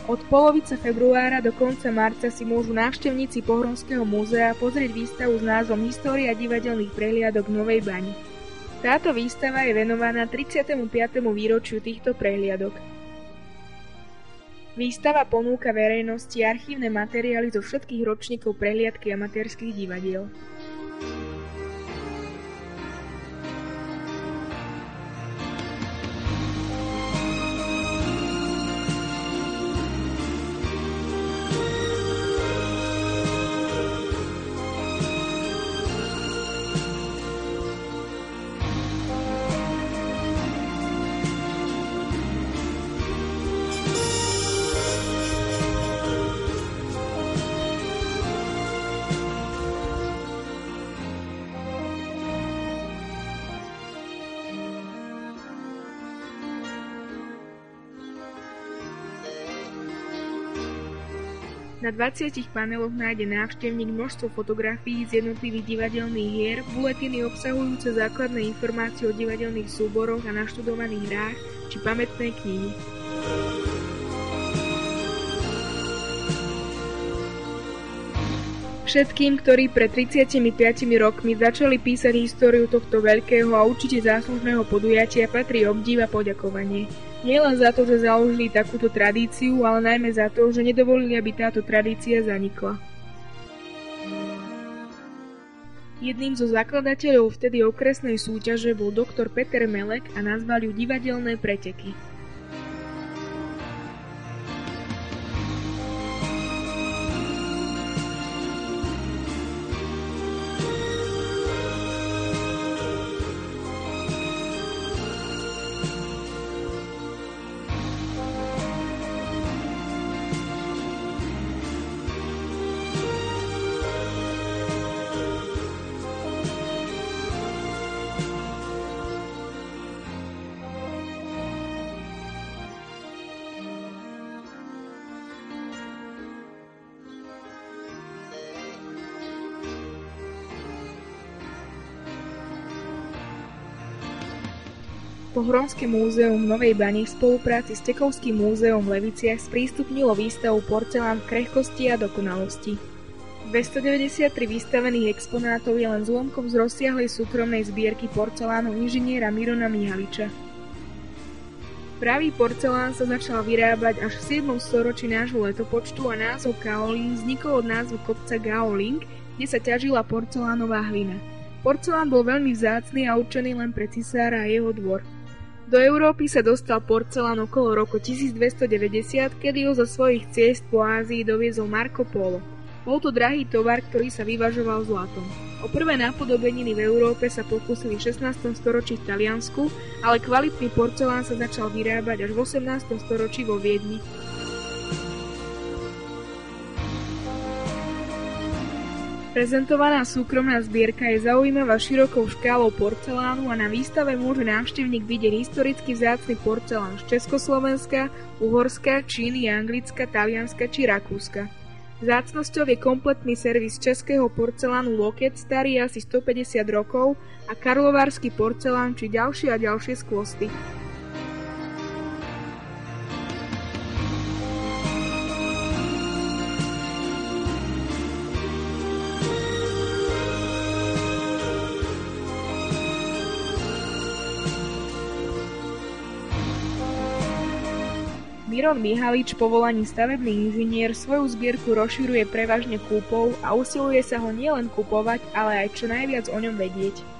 Od polovice februára do konca marca si môžu návštevníci Pohronského múzea pozrieť výstavu s názvom História divadelných prehliadok v Novej Bani. Táto výstava je venovaná 35. výročiu týchto prehliadok. Výstava ponúka verejnosti archívne materiály zo všetkých ročníkov prehliadky amatérskych divadiel. Na 20 paneloch nájde návštevník množstvo fotografií z jednotlivých divadelných hier, buletiny obsahujúce základné informácie o divadelných súboroch a naštudovaných hrách či pamätné knihy. Všetkým, ktorí pred 35 rokmi začali písať históriu tohto veľkého a určite záslužného podujatia, patrí obdiv a poďakovanie. Nielen za to, že založili takúto tradíciu, ale najmä za to, že nedovolili, aby táto tradícia zanikla. Jedným zo zakladateľov vtedy okresnej súťaže bol doktor Peter Melek a nazval ju Divadelné preteky. Pohronské múzeum v Novej Bani v spolupráci s Tekovským múzeom v Leviciach sprístupnilo výstavu Porcelán v krehkosti a dokonalosti. 293 vystavených exponátov je len zlomkom z rozsiahlej súkromnej zbierky porcelánu inžiniera Mirona Mihaliča. Pravý porcelán sa začal vyrábať až v 7. storočí nášho letopočtu a názov Kaolín vznikol od názvu kopca Gaoling, kde sa ťažila porcelánová hlina. Porcelán bol veľmi vzácny a určený len pre cisára a jeho dvor. Do Európy sa dostal porcelán okolo roku 1290, kedy ho zo svojich ciest po Ázii doviezol Marco Polo. Bol to drahý tovar, ktorý sa vyvažoval zlatom. O prvé napodobeniny v Európe sa pokúsili v 16. storočí v Taliansku, ale kvalitný porcelán sa začal vyrábať až v 18. storočí vo Viedni. Prezentovaná súkromná zbierka je zaujímavá širokou škálou porcelánu a na výstave môže návštevník vidieť historicky vzácny porcelán z Československa, Uhorska, Číny, Anglicka, Talianska či Rakúska. Vzácnosťou je kompletný servis českého porcelánu Loket, starý asi 150 rokov, a karlovársky porcelán či ďalšie a ďalšie skvosty. Miron Mihalič, povolaný stavebný inžinier, svoju zbierku rozširuje prevažne kúpou a usiluje sa ho nielen kupovať, ale aj čo najviac o ňom vedieť.